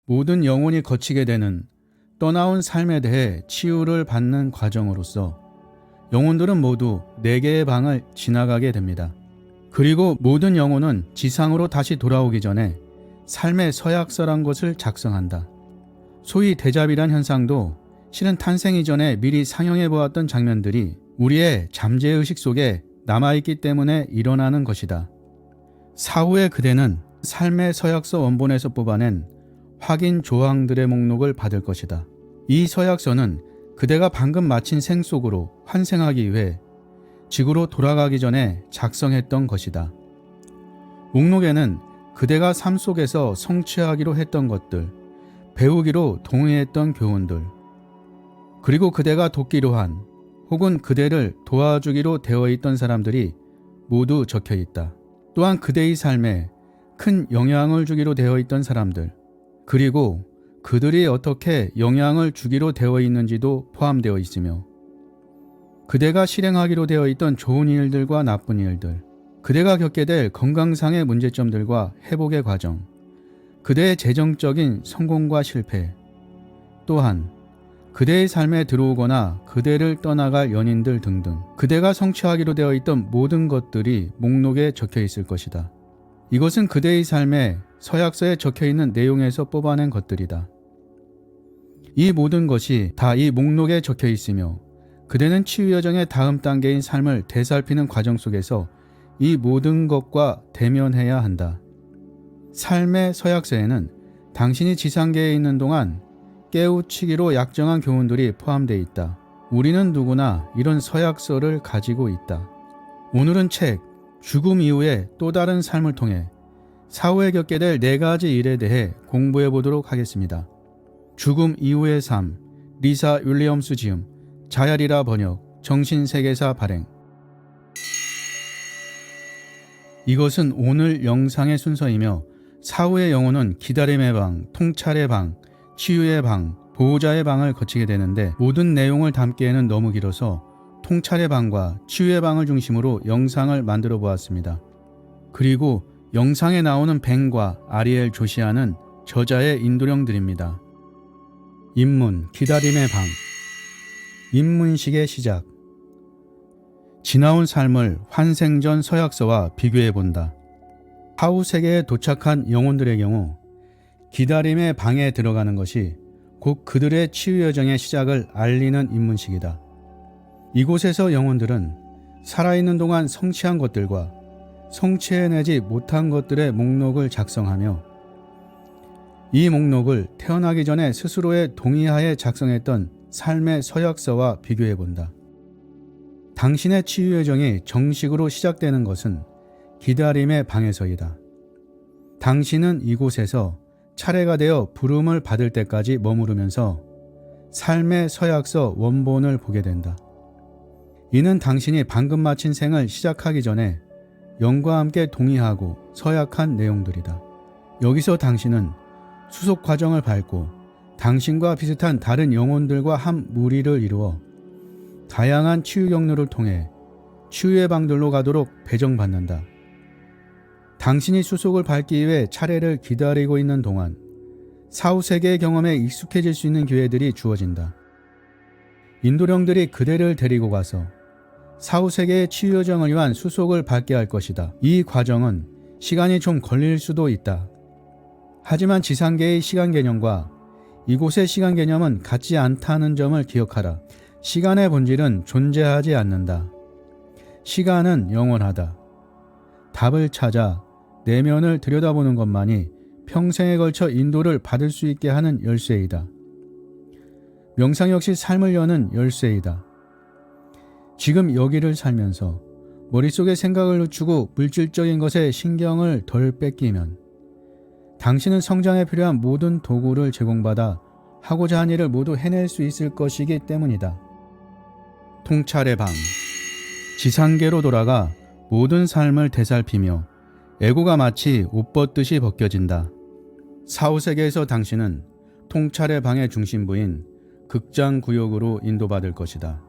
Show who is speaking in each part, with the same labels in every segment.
Speaker 1: 모든 영혼이 거치게 되는 떠나온 삶에 대해 치유를 받는 과정으로서 영혼들은 모두 4개의 방을 지나가게 됩니다. 그리고 모든 영혼은 지상으로 다시 돌아오기 전에 삶의 서약서란 것을 작성한다. 소위 대잡이란 현상도 실은 탄생 이전에 미리 상영해 보았던 장면들이 우리의 잠재의식 속에 남아있기 때문에 일어나는 것이다. 사후에 그대는 삶의 서약서 원본에서 뽑아낸 확인 조항들의 목록을 받을 것이다. 이 서약서는 그대가 방금 마친 생 속으로 환생하기 위해 지구로 돌아가기 전에 작성했던 것이다. 목록에는 그대가 삶 속에서 성취하기로 했던 것들, 배우기로 동의했던 교훈들, 그리고 그대가 돕기로 한 혹은 그대를 도와주기로 되어 있던 사람들이 모두 적혀 있다. 또한 그대의 삶에 큰 영향을 주기로 되어 있던 사람들, 그리고 그들이 어떻게 영향을 주기로 되어 있는지도 포함되어 있으며 그대가 실행하기로 되어 있던 좋은 일들과 나쁜 일들, 그대가 겪게 될 건강상의 문제점들과 회복의 과정, 그대의 재정적인 성공과 실패, 또한 그대의 삶에 들어오거나 그대를 떠나갈 연인들 등등 그대가 성취하기로 되어 있던 모든 것들이 목록에 적혀 있을 것이다. 이것은 그대의 삶에 서약서에 적혀 있는 내용에서 뽑아낸 것들이다. 이 모든 것이 다 이 목록에 적혀 있으며 그대는 치유 여정의 다음 단계인 삶을 되살피는 과정 속에서 이 모든 것과 대면해야 한다. 삶의 서약서에는 당신이 지상계에 있는 동안 깨우치기로 약정한 교훈들이 포함되어 있다. 우리는 누구나 이런 서약서를 가지고 있다. 오늘은 책 죽음 이후의 또 다른 삶을 통해 사후에 겪게 될 4가지 일에 대해 공부해 보도록 하겠습니다. 죽음 이후의 삶, 리사 윌리엄스 지음, 자야리라 번역, 정신세계사 발행. 이것은 오늘 영상의 순서이며 사후의 영혼은 기다림의 방, 통찰의 방, 치유의 방, 보호자의 방을 거치게 되는데 모든 내용을 담기에는 너무 길어서 통찰의 방과 치유의 방을 중심으로 영상을 만들어 보았습니다. 그리고 영상에 나오는 벤과 아리엘 조시아는 저자의 인도령들입니다. 입문, 기다림의 방. 입문식의 시작. 지나온 삶을 환생전 서약서와 비교해 본다. 하우 세계에 도착한 영혼들의 경우 기다림의 방에 들어가는 것이 곧 그들의 치유 여정의 시작을 알리는 입문식이다. 이곳에서 영혼들은 살아있는 동안 성취한 것들과 성취해내지 못한 것들의 목록을 작성하며 이 목록을 태어나기 전에 스스로의 동의하에 작성했던 삶의 서약서와 비교해 본다. 당신의 치유 여정이 정식으로 시작되는 것은 기다림의 방에서이다. 당신은 이곳에서 차례가 되어 부름을 받을 때까지 머무르면서 삶의 서약서 원본을 보게 된다. 이는 당신이 방금 마친 생을 시작하기 전에 영과 함께 동의하고 서약한 내용들이다. 여기서 당신은 수속 과정을 밟고 당신과 비슷한 다른 영혼들과 한 무리를 이루어 다양한 치유 경로를 통해 치유의 방들로 가도록 배정받는다. 당신이 수속을 밟기 위해 차례를 기다리고 있는 동안 사후 세계의 경험에 익숙해질 수 있는 기회들이 주어진다. 인도령들이 그대를 데리고 가서 사후 세계의 치유 여정을 위한 수속을 밟게 할 것이다. 이 과정은 시간이 좀 걸릴 수도 있다. 하지만 지상계의 시간 개념과 이곳의 시간 개념은 같지 않다는 점을 기억하라. 시간의 본질은 존재하지 않는다. 시간은 영원하다. 답을 찾아 내면을 들여다보는 것만이 평생에 걸쳐 인도를 받을 수 있게 하는 열쇠이다. 명상 역시 삶을 여는 열쇠이다. 지금 여기를 살면서 머릿속에 생각을 늦추고 물질적인 것에 신경을 덜 뺏기면 당신은 성장에 필요한 모든 도구를 제공받아 하고자 한 일을 모두 해낼 수 있을 것이기 때문이다. 통찰의 방. 지상계로 돌아가 모든 삶을 되살피며 에고가 마치 옷 벗듯이 벗겨진다. 사후세계에서 당신은 통찰의 방의 중심부인 극장구역으로 인도받을 것이다.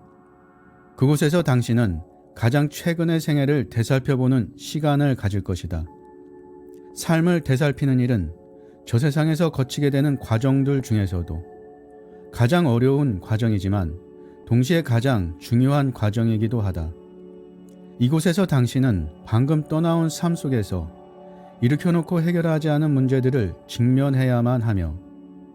Speaker 1: 그곳에서 당신은 가장 최근의 생애를 되살펴보는 시간을 가질 것이다. 삶을 되살피는 일은 저 세상에서 거치게 되는 과정들 중에서도 가장 어려운 과정이지만 동시에 가장 중요한 과정이기도 하다. 이곳에서 당신은 방금 떠나온 삶 속에서 일으켜놓고 해결하지 않은 문제들을 직면해야만 하며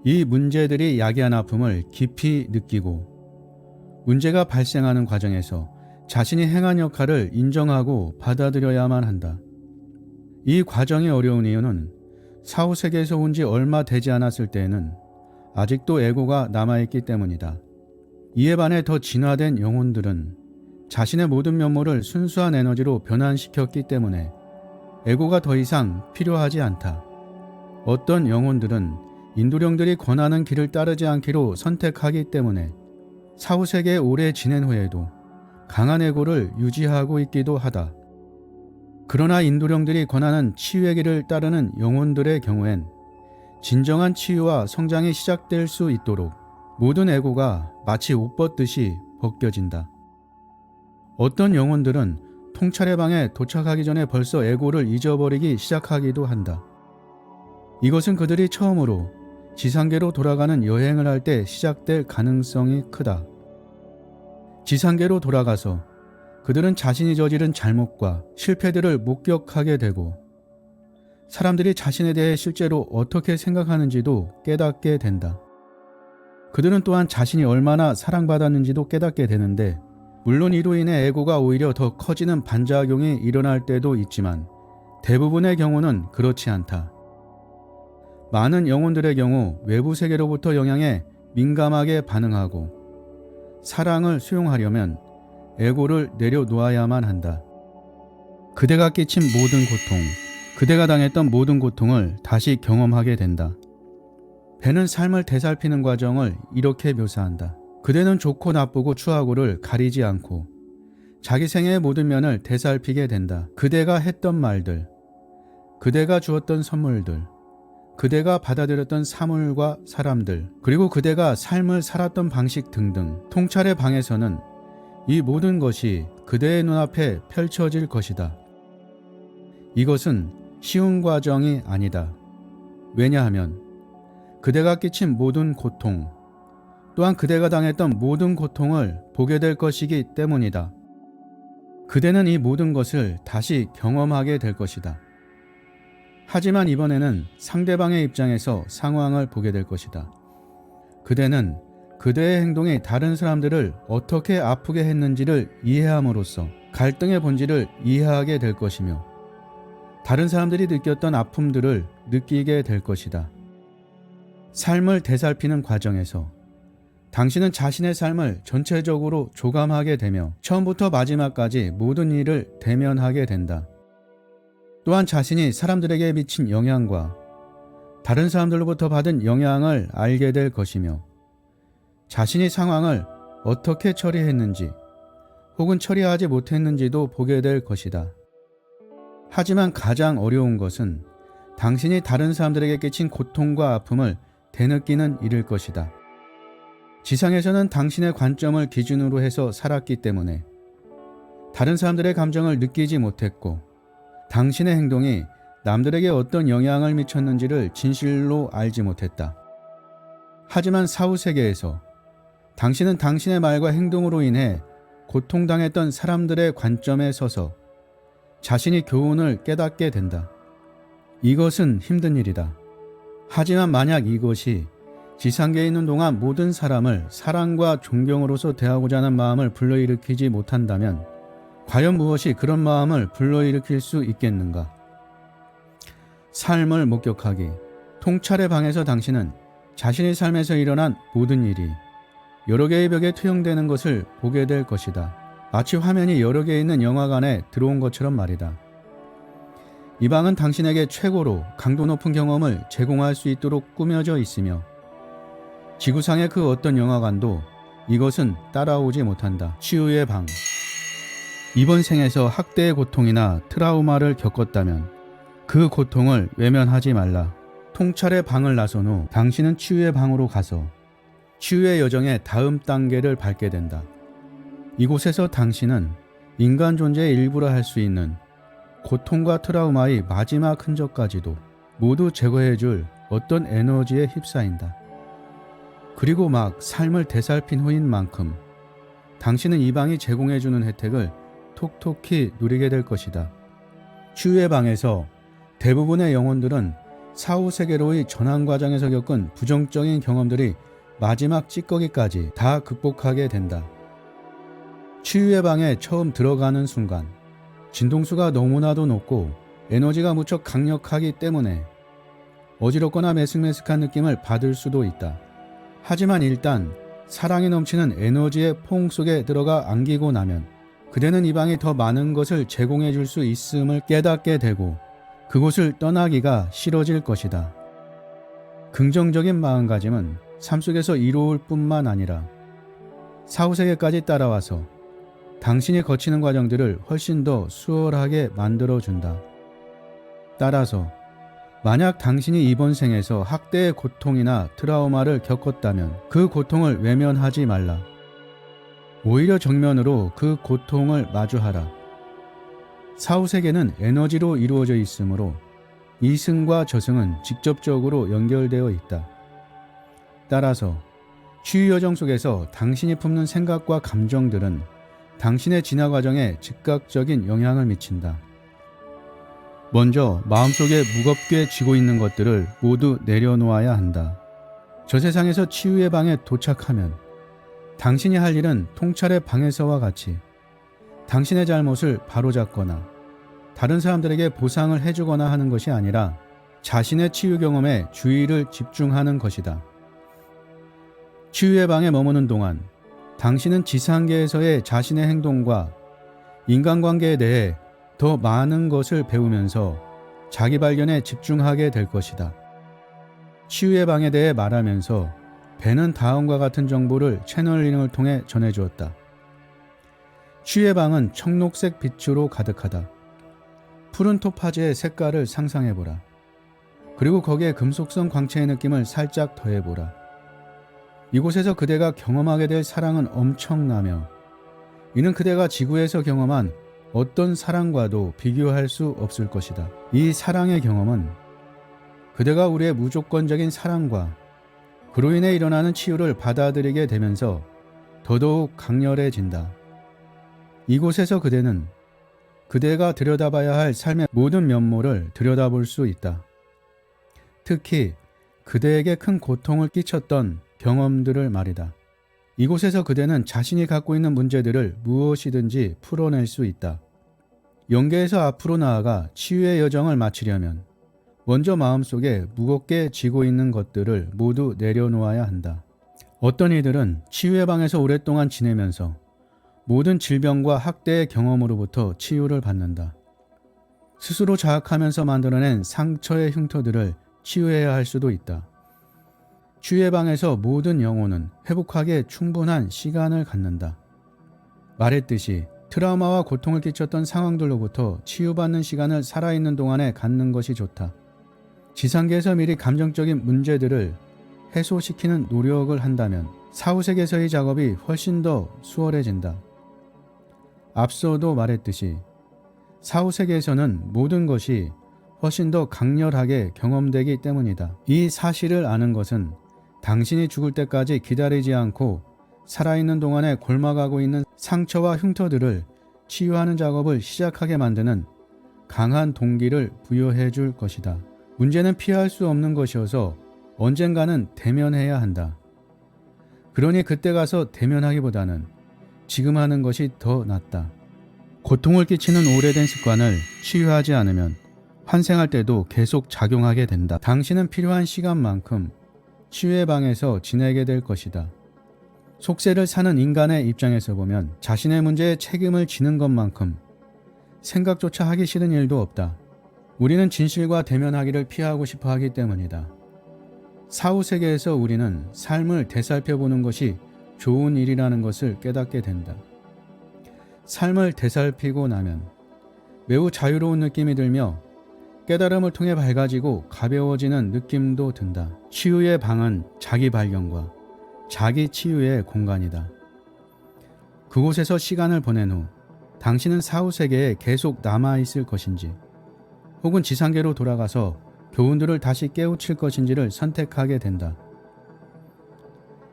Speaker 1: 이 문제들이 야기한 아픔을 깊이 느끼고 문제가 발생하는 과정에서 자신이 행한 역할을 인정하고 받아들여야만 한다. 이 과정이 어려운 이유는 사후세계에서 온 지 얼마 되지 않았을 때에는 아직도 에고가 남아있기 때문이다. 이에 반해 더 진화된 영혼들은 자신의 모든 면모를 순수한 에너지로 변환시켰기 때문에 에고가 더 이상 필요하지 않다. 어떤 영혼들은 인도령들이 권하는 길을 따르지 않기로 선택하기 때문에 사후세계에 오래 지낸 후에도 강한 에고를 유지하고 있기도 하다. 그러나 인도령들이 권하는 치유의 길을 따르는 영혼들의 경우엔 진정한 치유와 성장이 시작될 수 있도록 모든 에고가 마치 옷 벗듯이 벗겨진다. 어떤 영혼들은 통찰의 방에 도착하기 전에 벌써 에고를 잊어버리기 시작하기도 한다. 이것은 그들이 처음으로 지상계로 돌아가는 여행을 할 때 시작될 가능성이 크다. 지상계로 돌아가서 그들은 자신이 저지른 잘못과 실패들을 목격하게 되고 사람들이 자신에 대해 실제로 어떻게 생각하는지도 깨닫게 된다. 그들은 또한 자신이 얼마나 사랑받았는지도 깨닫게 되는데 물론 이로 인해 에고가 오히려 더 커지는 반작용이 일어날 때도 있지만 대부분의 경우는 그렇지 않다. 많은 영혼들의 경우 외부 세계로부터 영향에 민감하게 반응하고 사랑을 수용하려면 에고를 내려놓아야만 한다. 그대가 끼친 모든 고통, 그대가 당했던 모든 고통을 다시 경험하게 된다. 배는 삶을 되살피는 과정을 이렇게 묘사한다. 그대는 좋고 나쁘고 추하고를 가리지 않고 자기 생애의 모든 면을 되살피게 된다. 그대가 했던 말들, 그대가 주었던 선물들, 그대가 받아들였던 사물과 사람들, 그리고 그대가 삶을 살았던 방식 등등 통찰의 방에서는 이 모든 것이 그대의 눈앞에 펼쳐질 것이다. 이것은 쉬운 과정이 아니다. 왜냐하면 그대가 끼친 모든 고통, 또한 그대가 당했던 모든 고통을 보게 될 것이기 때문이다. 그대는 이 모든 것을 다시 경험하게 될 것이다. 하지만 이번에는 상대방의 입장에서 상황을 보게 될 것이다. 그대는 그대의 행동이 다른 사람들을 어떻게 아프게 했는지를 이해함으로써 갈등의 본질을 이해하게 될 것이며 다른 사람들이 느꼈던 아픔들을 느끼게 될 것이다. 삶을 되살피는 과정에서 당신은 자신의 삶을 전체적으로 조감하게 되며 처음부터 마지막까지 모든 일을 대면하게 된다. 또한 자신이 사람들에게 미친 영향과 다른 사람들로부터 받은 영향을 알게 될 것이며 자신이 상황을 어떻게 처리했는지 혹은 처리하지 못했는지도 보게 될 것이다. 하지만 가장 어려운 것은 당신이 다른 사람들에게 끼친 고통과 아픔을 되느끼는 일일 것이다. 지상에서는 당신의 관점을 기준으로 해서 살았기 때문에 다른 사람들의 감정을 느끼지 못했고 당신의 행동이 남들에게 어떤 영향을 미쳤는지를 진실로 알지 못했다. 하지만 사후세계에서 당신은 당신의 말과 행동으로 인해 고통당했던 사람들의 관점에 서서 자신이 교훈을 깨닫게 된다. 이것은 힘든 일이다. 하지만 만약 이것이 지상계에 있는 동안 모든 사람을 사랑과 존경으로서 대하고자 하는 마음을 불러일으키지 못한다면 과연 무엇이 그런 마음을 불러일으킬 수 있겠는가? 삶을 목격하기. 통찰의 방에서 당신은 자신의 삶에서 일어난 모든 일이 여러 개의 벽에 투영되는 것을 보게 될 것이다. 마치 화면이 여러 개 있는 영화관에 들어온 것처럼 말이다. 이 방은 당신에게 최고로 강도 높은 경험을 제공할 수 있도록 꾸며져 있으며 지구상의 그 어떤 영화관도 이것은 따라오지 못한다. 치유의 방. 이번 생에서 학대의 고통이나 트라우마를 겪었다면 그 고통을 외면하지 말라. 통찰의 방을 나선 후 당신은 치유의 방으로 가서 치유의 여정의 다음 단계를 밟게 된다. 이곳에서 당신은 인간 존재의 일부라 할 수 있는 고통과 트라우마의 마지막 흔적까지도 모두 제거해줄 어떤 에너지에 휩싸인다. 그리고 막 삶을 되살핀 후인 만큼 당신은 이 방이 제공해주는 혜택을 톡톡히 누리게 될 것이다. 치유의 방에서 대부분의 영혼들은 사후 세계로의 전환 과정에서 겪은 부정적인 경험들이 마지막 찌꺼기까지 다 극복하게 된다. 치유의 방에 처음 들어가는 순간 진동수가 너무나도 높고 에너지가 무척 강력하기 때문에 어지럽거나 메슥메슥한 느낌을 받을 수도 있다. 하지만 일단 사랑이 넘치는 에너지의 포옹 속에 들어가 안기고 나면 그대는 이 방이 더 많은 것을 제공해 줄 수 있음을 깨닫게 되고 그곳을 떠나기가 싫어질 것이다. 긍정적인 마음가짐은 삶 속에서 이로울 뿐만 아니라 사후세계까지 따라와서 당신이 거치는 과정들을 훨씬 더 수월하게 만들어준다. 따라서 만약 당신이 이번 생에서 학대의 고통이나 트라우마를 겪었다면 그 고통을 외면하지 말라. 오히려 정면으로 그 고통을 마주하라. 사후세계는 에너지로 이루어져 있으므로 이승과 저승은 직접적으로 연결되어 있다. 따라서 치유 여정 속에서 당신이 품는 생각과 감정들은 당신의 진화 과정에 즉각적인 영향을 미친다. 먼저 마음속에 무겁게 쥐고 있는 것들을 모두 내려놓아야 한다. 저 세상에서 치유의 방에 도착하면 당신이 할 일은 통찰의 방에서와 같이 당신의 잘못을 바로잡거나 다른 사람들에게 보상을 해주거나 하는 것이 아니라 자신의 치유 경험에 주의를 집중하는 것이다. 치유의 방에 머무는 동안 당신은 지상계에서의 자신의 행동과 인간관계에 대해 더 많은 것을 배우면서 자기 발견에 집중하게 될 것이다. 치유의 방에 대해 말하면서 벤은 다음과 같은 정보를 채널링을 통해 전해주었다. 치유의 방은 청록색 빛으로 가득하다. 푸른 토파즈의 색깔을 상상해보라. 그리고 거기에 금속성 광채의 느낌을 살짝 더해보라. 이곳에서 그대가 경험하게 될 사랑은 엄청나며 이는 그대가 지구에서 경험한 어떤 사랑과도 비교할 수 없을 것이다. 이 사랑의 경험은 그대가 우리의 무조건적인 사랑과 그로 인해 일어나는 치유를 받아들이게 되면서 더더욱 강렬해진다. 이곳에서 그대는 그대가 들여다봐야 할 삶의 모든 면모를 들여다볼 수 있다. 특히 그대에게 큰 고통을 끼쳤던 경험들을 말이다. 이곳에서 그대는 자신이 갖고 있는 문제들을 무엇이든지 풀어낼 수 있다. 영계에서 앞으로 나아가 치유의 여정을 마치려면 먼저 마음속에 무겁게 쥐고 있는 것들을 모두 내려놓아야 한다. 어떤 이들은 치유의 방에서 오랫동안 지내면서 모든 질병과 학대의 경험으로부터 치유를 받는다. 스스로 자학하면서 만들어낸 상처의 흉터들을 치유해야 할 수도 있다. 치유의 방에서 모든 영혼은 회복하기에 충분한 시간을 갖는다. 말했듯이 트라우마와 고통을 끼쳤던 상황들로부터 치유받는 시간을 살아있는 동안에 갖는 것이 좋다. 지상계에서 미리 감정적인 문제들을 해소시키는 노력을 한다면 사후세계에서의 작업이 훨씬 더 수월해진다. 앞서도 말했듯이 사후세계에서는 모든 것이 훨씬 더 강렬하게 경험되기 때문이다. 이 사실을 아는 것은 당신이 죽을 때까지 기다리지 않고 살아있는 동안에 골마가고 있는 상처와 흉터들을 치유하는 작업을 시작하게 만드는 강한 동기를 부여해 줄 것이다. 문제는 피할 수 없는 것이어서 언젠가는 대면해야 한다. 그러니 그때 가서 대면하기보다는 지금 하는 것이 더 낫다. 고통을 끼치는 오래된 습관을 치유하지 않으면 환생할 때도 계속 작용하게 된다. 당신은 필요한 시간만큼 치유의 방에서 지내게 될 것이다. 속세를 사는 인간의 입장에서 보면 자신의 문제에 책임을 지는 것만큼 생각조차 하기 싫은 일도 없다. 우리는 진실과 대면하기를 피하고 싶어 하기 때문이다. 사후세계에서 우리는 삶을 되살펴보는 것이 좋은 일이라는 것을 깨닫게 된다. 삶을 되살피고 나면 매우 자유로운 느낌이 들며 깨달음을 통해 밝아지고 가벼워지는 느낌도 든다. 치유의 방은 자기 발견과 자기 치유의 공간이다. 그곳에서 시간을 보낸 후 당신은 사후세계에 계속 남아있을 것인지 혹은 지상계로 돌아가서 교훈들을 다시 깨우칠 것인지를 선택하게 된다.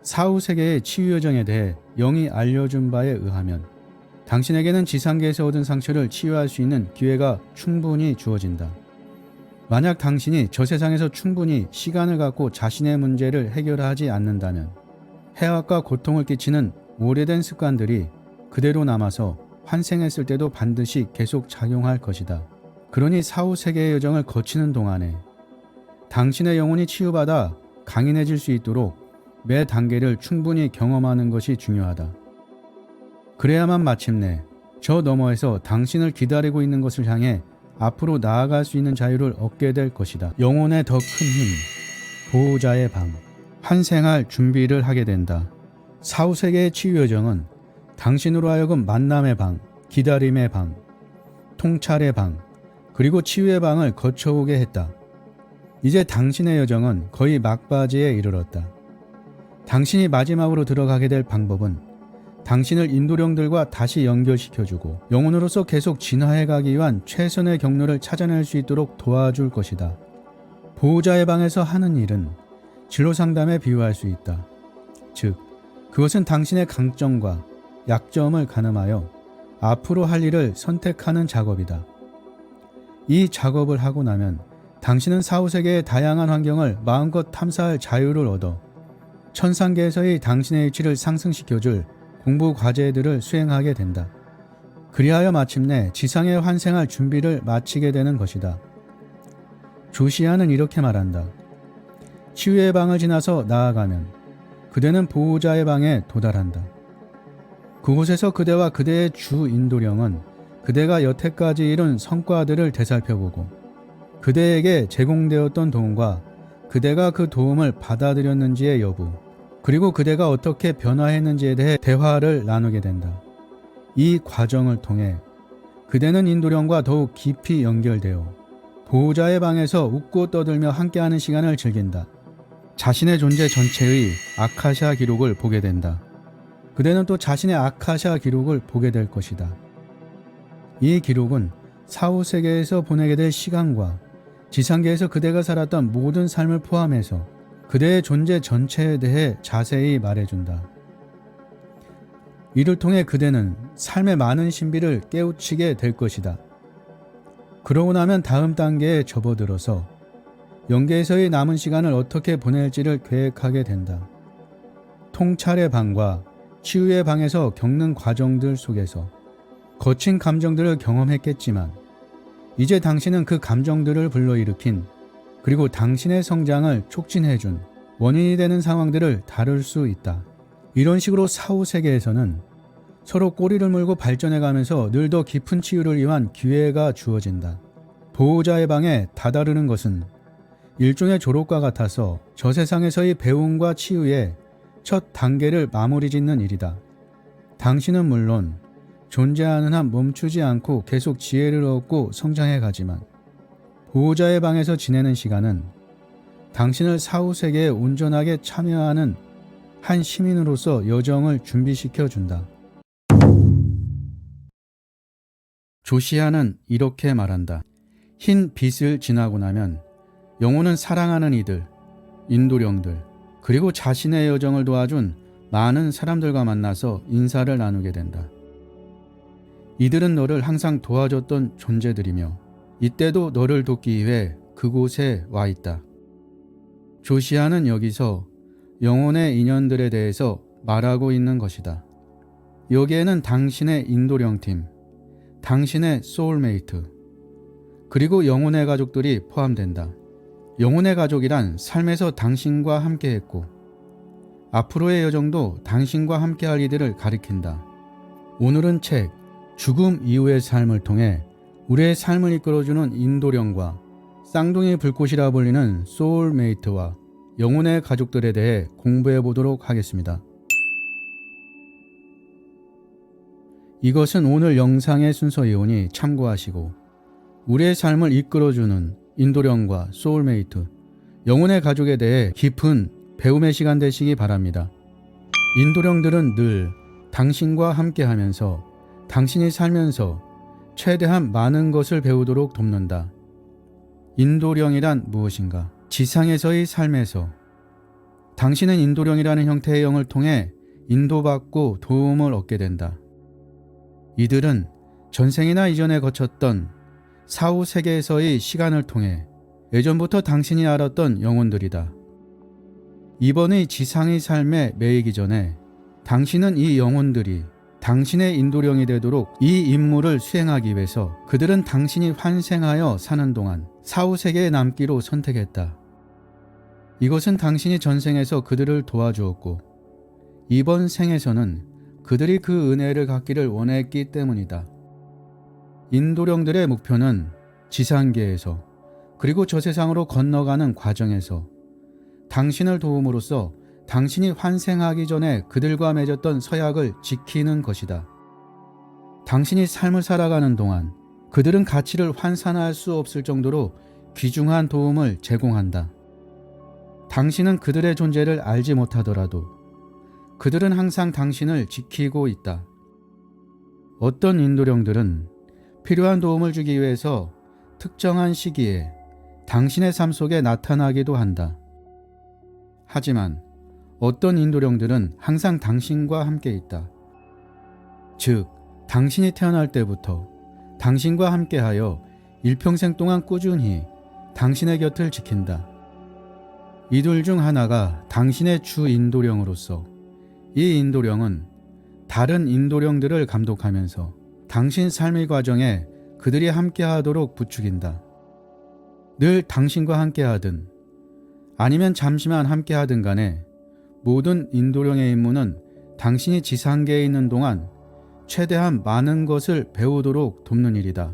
Speaker 1: 사후 세계의 치유 여정에 대해 영이 알려준 바에 의하면 당신에게는 지상계에서 얻은 상처를 치유할 수 있는 기회가 충분히 주어진다. 만약 당신이 저 세상에서 충분히 시간을 갖고 자신의 문제를 해결하지 않는다면 해악과 고통을 끼치는 오래된 습관들이 그대로 남아서 환생했을 때도 반드시 계속 작용할 것이다. 그러니 사후 세계의 여정을 거치는 동안에 당신의 영혼이 치유받아 강인해질 수 있도록 매 단계를 충분히 경험하는 것이 중요하다. 그래야만 마침내 저 너머에서 당신을 기다리고 있는 것을 향해 앞으로 나아갈 수 있는 자유를 얻게 될 것이다. 영혼의 더 큰 힘, 보호자의 방, 환생할 준비를 하게 된다. 사후 세계의 치유 여정은 당신으로 하여금 만남의 방, 기다림의 방, 통찰의 방, 그리고 치유의 방을 거쳐오게 했다. 이제 당신의 여정은 거의 막바지에 이르렀다. 당신이 마지막으로 들어가게 될 방법은 당신을 인도령들과 다시 연결시켜주고 영혼으로서 계속 진화해가기 위한 최선의 경로를 찾아낼 수 있도록 도와줄 것이다. 보호자의 방에서 하는 일은 진로상담에 비유할 수 있다. 즉, 그것은 당신의 강점과 약점을 가늠하여 앞으로 할 일을 선택하는 작업이다. 이 작업을 하고 나면 당신은 사후세계의 다양한 환경을 마음껏 탐사할 자유를 얻어 천상계에서의 당신의 위치를 상승시켜줄 공부 과제들을 수행하게 된다. 그리하여 마침내 지상에 환생할 준비를 마치게 되는 것이다. 조시아는 이렇게 말한다. 치유의 방을 지나서 나아가면 그대는 보호자의 방에 도달한다. 그곳에서 그대와 그대의 주 인도령은 그대가 여태까지 이룬 성과들을 되살펴보고 그대에게 제공되었던 도움과 그대가 그 도움을 받아들였는지의 여부, 그리고 그대가 어떻게 변화했는지에 대해 대화를 나누게 된다. 이 과정을 통해 그대는 인도령과 더욱 깊이 연결되어 보호자의 방에서 웃고 떠들며 함께하는 시간을 즐긴다. 자신의 존재 전체의 아카샤 기록을 보게 된다. 그대는 또 자신의 아카샤 기록을 보게 될 것이다. 이 기록은 사후 세계에서 보내게 될 시간과 지상계에서 그대가 살았던 모든 삶을 포함해서 그대의 존재 전체에 대해 자세히 말해준다. 이를 통해 그대는 삶의 많은 신비를 깨우치게 될 것이다. 그러고 나면 다음 단계에 접어들어서 영계에서의 남은 시간을 어떻게 보낼지를 계획하게 된다. 통찰의 방과 치유의 방에서 겪는 과정들 속에서 거친 감정들을 경험했겠지만 이제 당신은 그 감정들을 불러일으킨 그리고 당신의 성장을 촉진해준 원인이 되는 상황들을 다룰 수 있다. 이런 식으로 사후 세계에서는 서로 꼬리를 물고 발전해가면서 늘 더 깊은 치유를 위한 기회가 주어진다. 보호자의 방에 다다르는 것은 일종의 졸업과 같아서 저 세상에서의 배움과 치유의 첫 단계를 마무리 짓는 일이다. 당신은 물론 존재하는 한 멈추지 않고 계속 지혜를 얻고 성장해 가지만 보호자의 방에서 지내는 시간은 당신을 사후 세계에 온전하게 참여하는 한 시민으로서 여정을 준비시켜 준다. 조시아는 이렇게 말한다. 흰 빛을 지나고 나면 영혼은 사랑하는 이들, 인도령들, 그리고 자신의 여정을 도와준 많은 사람들과 만나서 인사를 나누게 된다. 이들은 너를 항상 도와줬던 존재들이며 이때도 너를 돕기 위해 그곳에 와 있다. 조시아는 여기서 영혼의 인연들에 대해서 말하고 있는 것이다. 여기에는 당신의 인도령팀, 당신의 소울메이트, 그리고 영혼의 가족들이 포함된다. 영혼의 가족이란 삶에서 당신과 함께했고 앞으로의 여정도 당신과 함께할 이들을 가리킨다. 오늘은 책 죽음 이후의 삶을 통해 우리의 삶을 이끌어주는 인도령과 쌍둥이 불꽃이라 불리는 소울메이트와 영혼의 가족들에 대해 공부해 보도록 하겠습니다. 이것은 오늘 영상의 순서이오니 참고하시고 우리의 삶을 이끌어주는 인도령과 소울메이트, 영혼의 가족에 대해 깊은 배움의 시간 되시기 바랍니다. 인도령들은 늘 당신과 함께하면서 당신이 살면서 최대한 많은 것을 배우도록 돕는다. 인도령이란 무엇인가? 지상에서의 삶에서 당신은 인도령이라는 형태의 영을 통해 인도받고 도움을 얻게 된다. 이들은 전생이나 이전에 거쳤던 사후 세계에서의 시간을 통해 예전부터 당신이 알았던 영혼들이다. 이번의 지상의 삶에 매이기 전에 당신은 이 영혼들이 당신의 인도령이 되도록 이 임무를 수행하기 위해서 그들은 당신이 환생하여 사는 동안 사후 세계에 남기로 선택했다. 이것은 당신이 전생에서 그들을 도와주었고 이번 생에서는 그들이 그 은혜를 갖기를 원했기 때문이다. 인도령들의 목표는 지상계에서 그리고 저 세상으로 건너가는 과정에서 당신을 도움으로써 당신이 환생하기 전에 그들과 맺었던 서약을 지키는 것이다. 당신이 삶을 살아가는 동안 그들은 가치를 환산할 수 없을 정도로 귀중한 도움을 제공한다. 당신은 그들의 존재를 알지 못하더라도 그들은 항상 당신을 지키고 있다. 어떤 인도령들은 필요한 도움을 주기 위해서 특정한 시기에 당신의 삶 속에 나타나기도 한다. 하지만 어떤 인도령들은 항상 당신과 함께 있다. 즉, 당신이 태어날 때부터 당신과 함께하여 일평생 동안 꾸준히 당신의 곁을 지킨다. 이들 중 하나가 당신의 주 인도령으로서 이 인도령은 다른 인도령들을 감독하면서 당신 삶의 과정에 그들이 함께하도록 부추긴다. 늘 당신과 함께하든 아니면 잠시만 함께하든 간에 모든 인도령의 임무는 당신이 지상계에 있는 동안 최대한 많은 것을 배우도록 돕는 일이다.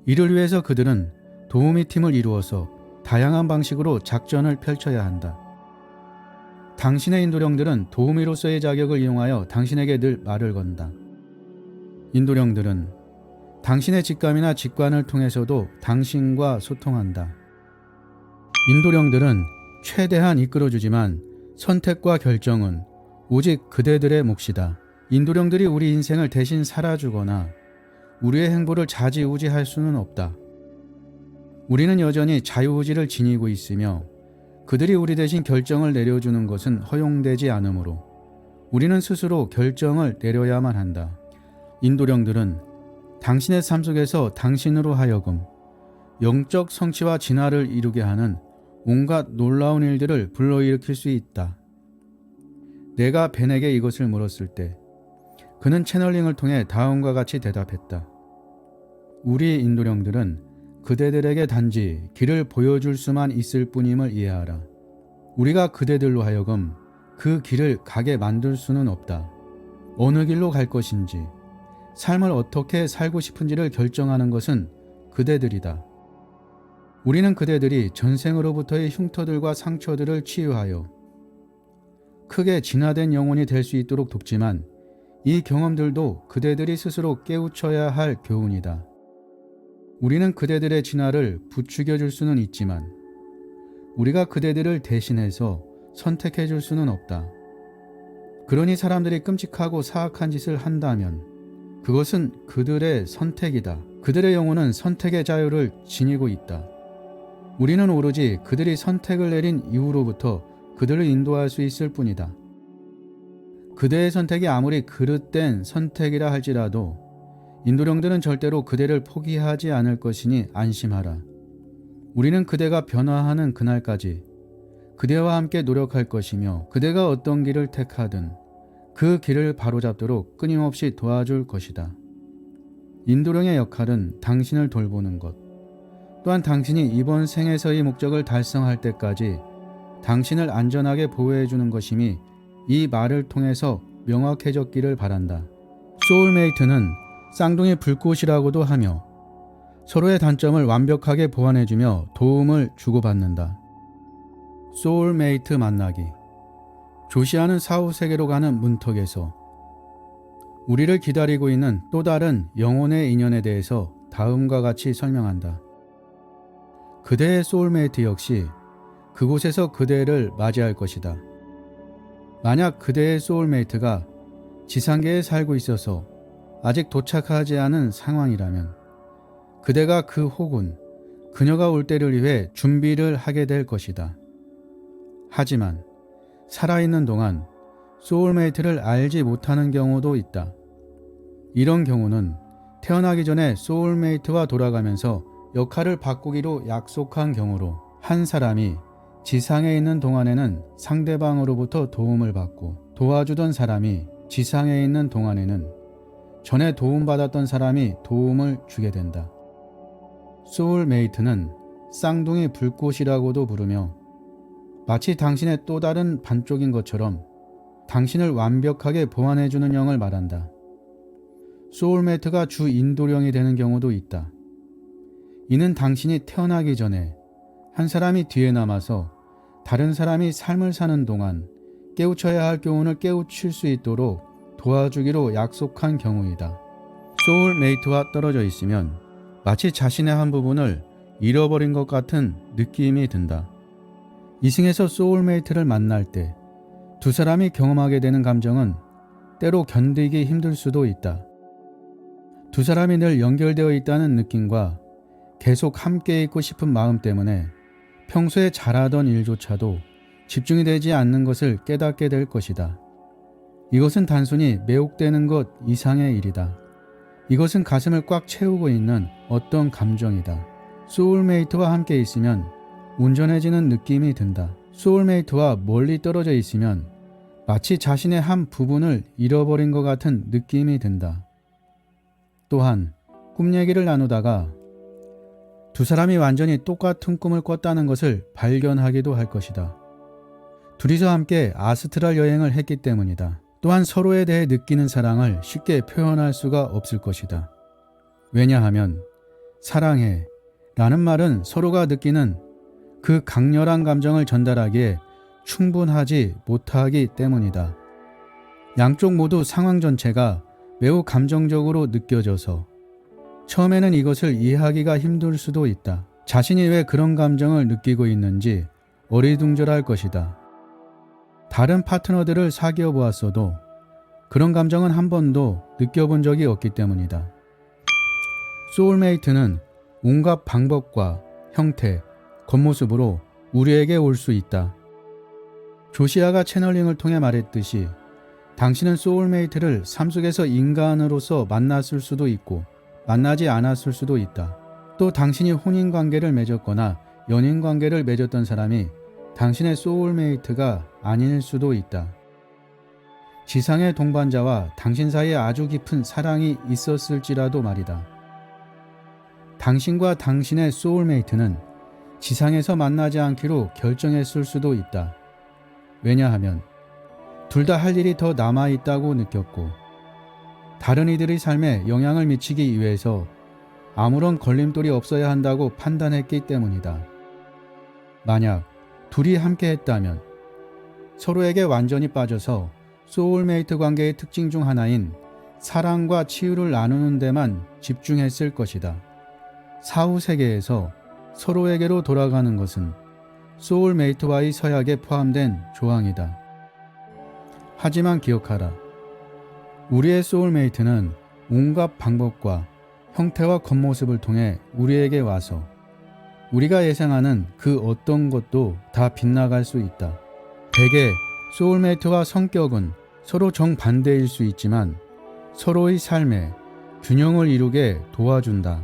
Speaker 1: 이를 위해서 그들은 도우미 팀을 이루어서 다양한 방식으로 작전을 펼쳐야 한다. 당신의 인도령들은 도우미로서의 자격을 이용하여 당신에게 늘 말을 건다. 인도령들은 당신의 직감이나 직관을 통해서도 당신과 소통한다. 인도령들은 최대한 이끌어주지만 선택과 결정은 오직 그대들의 몫이다. 인도령들이 우리 인생을 대신 살아주거나 우리의 행보를 좌지우지할 수는 없다. 우리는 여전히 자유의지를 지니고 있으며 그들이 우리 대신 결정을 내려주는 것은 허용되지 않으므로 우리는 스스로 결정을 내려야만 한다. 인도령들은 당신의 삶 속에서 당신으로 하여금 영적 성취와 진화를 이루게 하는 온갖 놀라운 일들을 불러일으킬 수 있다. 내가 벤에게 이것을 물었을 때 그는 채널링을 통해 다음과 같이 대답했다. 우리 인도령들은 그대들에게 단지 길을 보여줄 수만 있을 뿐임을 이해하라. 우리가 그대들로 하여금 그 길을 가게 만들 수는 없다. 어느 길로 갈 것인지, 삶을 어떻게 살고 싶은지를 결정하는 것은 그대들이다. 우리는 그대들이 전생으로부터의 흉터들과 상처들을 치유하여 크게 진화된 영혼이 될 수 있도록 돕지만 이 경험들도 그대들이 스스로 깨우쳐야 할 교훈이다. 우리는 그대들의 진화를 부추겨 줄 수는 있지만 우리가 그대들을 대신해서 선택해 줄 수는 없다. 그러니 사람들이 끔찍하고 사악한 짓을 한다면 그것은 그들의 선택이다. 그들의 영혼은 선택의 자유를 지니고 있다. 우리는 오로지 그들이 선택을 내린 이후로부터 그들을 인도할 수 있을 뿐이다. 그대의 선택이 아무리 그릇된 선택이라 할지라도 인도령들은 절대로 그대를 포기하지 않을 것이니 안심하라. 우리는 그대가 변화하는 그날까지 그대와 함께 노력할 것이며 그대가 어떤 길을 택하든 그 길을 바로잡도록 끊임없이 도와줄 것이다. 인도령의 역할은 당신을 돌보는 것, 또한 당신이 이번 생에서의 목적을 달성할 때까지 당신을 안전하게 보호해주는 것임이 이 말을 통해서 명확해졌기를 바란다. 소울메이트는 쌍둥이 불꽃이라고도 하며 서로의 단점을 완벽하게 보완해주며 도움을 주고받는다. 소울메이트 만나기. 조시아는 사후 세계로 가는 문턱에서 우리를 기다리고 있는 또 다른 영혼의 인연에 대해서 다음과 같이 설명한다. 그대의 소울메이트 역시 그곳에서 그대를 맞이할 것이다. 만약 그대의 소울메이트가 지상계에 살고 있어서 아직 도착하지 않은 상황이라면 그대가 그 혹은 그녀가 올 때를 위해 준비를 하게 될 것이다. 하지만 살아있는 동안 소울메이트를 알지 못하는 경우도 있다. 이런 경우는 태어나기 전에 소울메이트와 돌아가면서 역할을 바꾸기로 약속한 경우로 한 사람이 지상에 있는 동안에는 상대방으로부터 도움을 받고 도와주던 사람이 지상에 있는 동안에는 전에 도움받았던 사람이 도움을 주게 된다. 소울메이트는 쌍둥이 불꽃이라고도 부르며 마치 당신의 또 다른 반쪽인 것처럼 당신을 완벽하게 보완해주는 영을 말한다. 소울메이트가 주 인도령이 되는 경우도 있다. 이는 당신이 태어나기 전에 한 사람이 뒤에 남아서 다른 사람이 삶을 사는 동안 깨우쳐야 할 교훈을 깨우칠 수 있도록 도와주기로 약속한 경우이다. 소울메이트와 떨어져 있으면 마치 자신의 한 부분을 잃어버린 것 같은 느낌이 든다. 이승에서 소울메이트를 만날 때 두 사람이 경험하게 되는 감정은 때로 견디기 힘들 수도 있다. 두 사람이 늘 연결되어 있다는 느낌과 계속 함께 있고 싶은 마음 때문에 평소에 잘하던 일조차도 집중이 되지 않는 것을 깨닫게 될 것이다. 이것은 단순히 매혹되는 것 이상의 일이다. 이것은 가슴을 꽉 채우고 있는 어떤 감정이다. 소울메이트와 함께 있으면 온전해지는 느낌이 든다. 소울메이트와 멀리 떨어져 있으면 마치 자신의 한 부분을 잃어버린 것 같은 느낌이 든다. 또한 꿈 얘기를 나누다가 두 사람이 완전히 똑같은 꿈을 꿨다는 것을 발견하기도 할 것이다. 둘이서 함께 아스트랄 여행을 했기 때문이다. 또한 서로에 대해 느끼는 사랑을 쉽게 표현할 수가 없을 것이다. 왜냐하면 사랑해 라는 말은 서로가 느끼는 그 강렬한 감정을 전달하기에 충분하지 못하기 때문이다. 양쪽 모두 상황 전체가 매우 감정적으로 느껴져서 처음에는 이것을 이해하기가 힘들 수도 있다. 자신이 왜 그런 감정을 느끼고 있는지 어리둥절할 것이다. 다른 파트너들을 사귀어 보았어도 그런 감정은 한 번도 느껴본 적이 없기 때문이다. 소울메이트는 온갖 방법과 형태, 겉모습으로 우리에게 올 수 있다. 조시아가 채널링을 통해 말했듯이 당신은 소울메이트를 삶 속에서 인간으로서 만났을 수도 있고 만나지 않았을 수도 있다. 또 당신이 혼인관계를 맺었거나 연인관계를 맺었던 사람이 당신의 소울메이트가 아닐 수도 있다. 지상의 동반자와 당신 사이에 아주 깊은 사랑이 있었을지라도 말이다. 당신과 당신의 소울메이트는 지상에서 만나지 않기로 결정했을 수도 있다. 왜냐하면 둘 다 할 일이 더 남아있다고 느꼈고 다른 이들의 삶에 영향을 미치기 위해서 아무런 걸림돌이 없어야 한다고 판단했기 때문이다. 만약 둘이 함께 했다면 서로에게 완전히 빠져서 소울메이트 관계의 특징 중 하나인 사랑과 치유를 나누는 데만 집중했을 것이다. 사후 세계에서 서로에게로 돌아가는 것은 소울메이트와의 서약에 포함된 조항이다. 하지만 기억하라. 우리의 소울메이트는 온갖 방법과 형태와 겉모습을 통해 우리에게 와서 우리가 예상하는 그 어떤 것도 다 빗나갈 수 있다. 대개 소울메이트와 성격은 서로 정반대일 수 있지만 서로의 삶에 균형을 이루게 도와준다.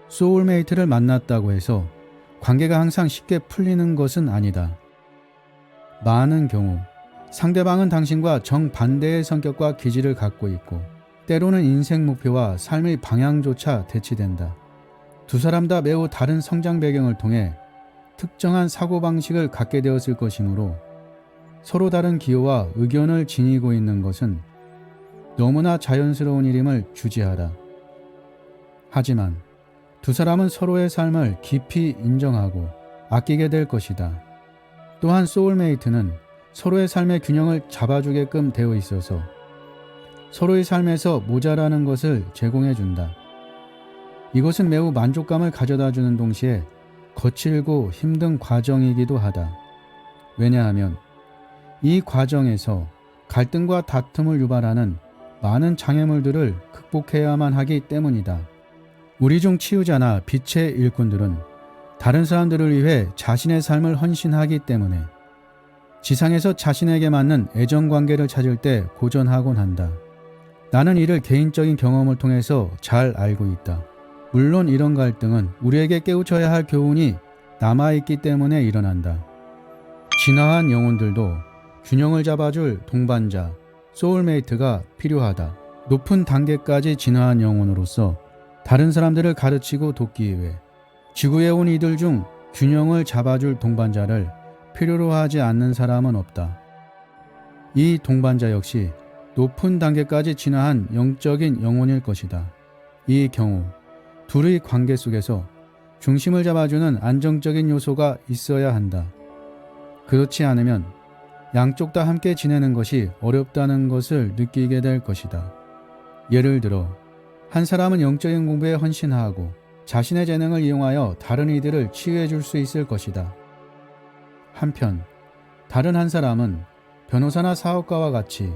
Speaker 1: 소울메이트를 만났다고 해서 관계가 항상 쉽게 풀리는 것은 아니다. 많은 경우 상대방은 당신과 정반대의 성격과 기질을 갖고 있고 때로는 인생 목표와 삶의 방향조차 대치된다. 두 사람 다 매우 다른 성장 배경을 통해 특정한 사고방식을 갖게 되었을 것이므로 서로 다른 기호와 의견을 지니고 있는 것은 너무나 자연스러운 일임을 주지하라. 하지만 두 사람은 서로의 삶을 깊이 인정하고 아끼게 될 것이다. 또한 소울메이트는 서로의 삶의 균형을 잡아주게끔 되어 있어서 서로의 삶에서 모자라는 것을 제공해준다. 이것은 매우 만족감을 가져다주는 동시에 거칠고 힘든 과정이기도 하다. 왜냐하면 이 과정에서 갈등과 다툼을 유발하는 많은 장애물들을 극복해야만 하기 때문이다. 우리 중 치유자나 빛의 일꾼들은 다른 사람들을 위해 자신의 삶을 헌신하기 때문에 지상에서 자신에게 맞는 애정관계를 찾을 때 고전하곤 한다. 나는 이를 개인적인 경험을 통해서 잘 알고 있다. 물론 이런 갈등은 우리에게 깨우쳐야 할 교훈이 남아있기 때문에 일어난다. 진화한 영혼들도 균형을 잡아줄 동반자, 소울메이트가 필요하다. 높은 단계까지 진화한 영혼으로서 다른 사람들을 가르치고 돕기 위해 지구에 온 이들 중 균형을 잡아줄 동반자를 필요로 하지 않는 사람은 없다. 이 동반자 역시 높은 단계까지 진화한 영적인 영혼일 것이다. 이 경우 둘의 관계 속에서 중심을 잡아주는 안정적인 요소가 있어야 한다. 그렇지 않으면 양쪽 다 함께 지내는 것이 어렵다는 것을 느끼게 될 것이다. 예를 들어 한 사람은 영적인 공부에 헌신하고 자신의 재능을 이용하여 다른 이들을 치유해 줄 수 있을 것이다. 한편 다른 한 사람은 변호사나 사업가와 같이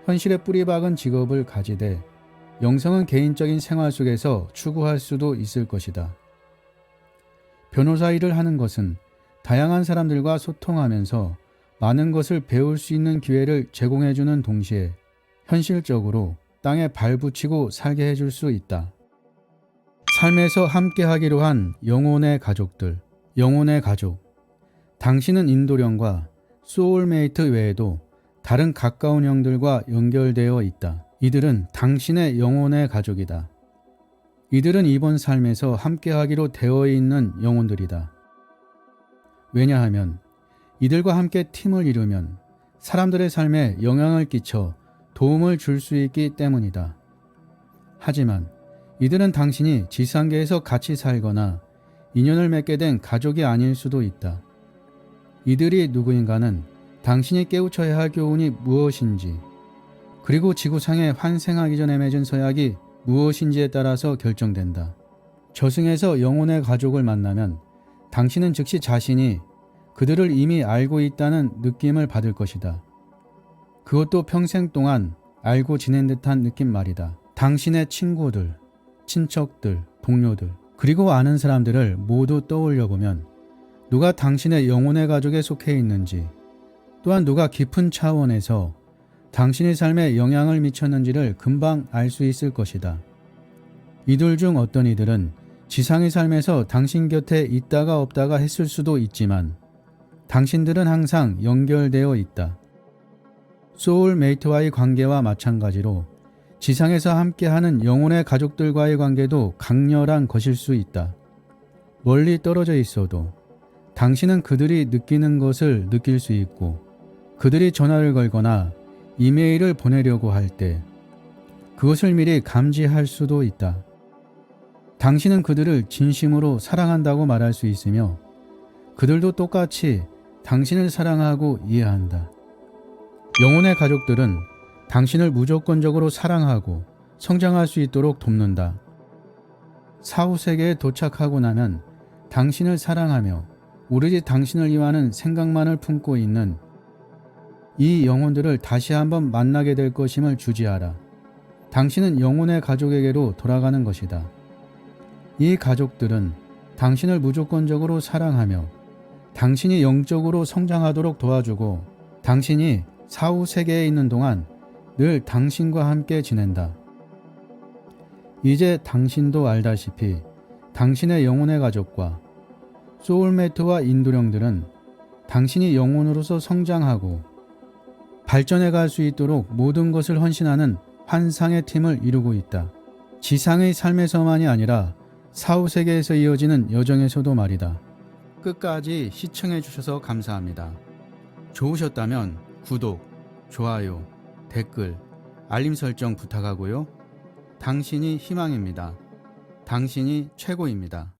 Speaker 1: 현실에 뿌리 박은 직업을 가지되 영성은 개인적인 생활 속에서 추구할 수도 있을 것이다. 변호사 일을 하는 것은 다양한 사람들과 소통하면서 많은 것을 배울 수 있는 기회를 제공해주는 동시에 현실적으로 땅에 발붙이고 살게 해줄 수 있다. 삶에서 함께하기로 한 영혼의 가족들, 영혼의 가족. 당신은 인도령과 소울메이트 외에도 다른 가까운 영들과 연결되어 있다. 이들은 당신의 영혼의 가족이다. 이들은 이번 삶에서 함께하기로 되어 있는 영혼들이다. 왜냐하면 이들과 함께 팀을 이루면 사람들의 삶에 영향을 끼쳐 도움을 줄 수 있기 때문이다. 하지만 이들은 당신이 지상계에서 같이 살거나 인연을 맺게 된 가족이 아닐 수도 있다. 이들이 누구인가는 당신이 깨우쳐야 할 교훈이 무엇인지, 그리고 지구상에 환생하기 전에 맺은 서약이 무엇인지에 따라서 결정된다. 저승에서 영혼의 가족을 만나면 당신은 즉시 자신이 그들을 이미 알고 있다는 느낌을 받을 것이다. 그것도 평생 동안 알고 지낸 듯한 느낌 말이다. 당신의 친구들, 친척들, 동료들, 그리고 아는 사람들을 모두 떠올려 보면 누가 당신의 영혼의 가족에 속해 있는지, 또한 누가 깊은 차원에서 당신의 삶에 영향을 미쳤는지를 금방 알 수 있을 것이다. 이들 중 어떤 이들은 지상의 삶에서 당신 곁에 있다가 없다가 했을 수도 있지만 당신들은 항상 연결되어 있다. 소울메이트와의 관계와 마찬가지로 지상에서 함께하는 영혼의 가족들과의 관계도 강렬한 것일 수 있다. 멀리 떨어져 있어도 당신은 그들이 느끼는 것을 느낄 수 있고, 그들이 전화를 걸거나 이메일을 보내려고 할 때 그것을 미리 감지할 수도 있다. 당신은 그들을 진심으로 사랑한다고 말할 수 있으며 그들도 똑같이 당신을 사랑하고 이해한다. 영혼의 가족들은 당신을 무조건적으로 사랑하고 성장할 수 있도록 돕는다. 사후세계에 도착하고 나면 당신을 사랑하며 오로지 당신을 위하는 생각만을 품고 있는 이 영혼들을 다시 한번 만나게 될 것임을 주지하라. 당신은 영혼의 가족에게로 돌아가는 것이다. 이 가족들은 당신을 무조건적으로 사랑하며 당신이 영적으로 성장하도록 도와주고 당신이 사후 세계에 있는 동안 늘 당신과 함께 지낸다. 이제 당신도 알다시피 당신의 영혼의 가족과 소울메이트와 인도령들은 당신이 영혼으로서 성장하고 발전해 갈 수 있도록 모든 것을 헌신하는 환상의 팀을 이루고 있다. 지상의 삶에서만이 아니라 사후세계에서 이어지는 여정에서도 말이다. 끝까지 시청해 주셔서 감사합니다. 좋으셨다면 구독, 좋아요, 댓글, 알림 설정 부탁하고요. 당신이 희망입니다. 당신이 최고입니다.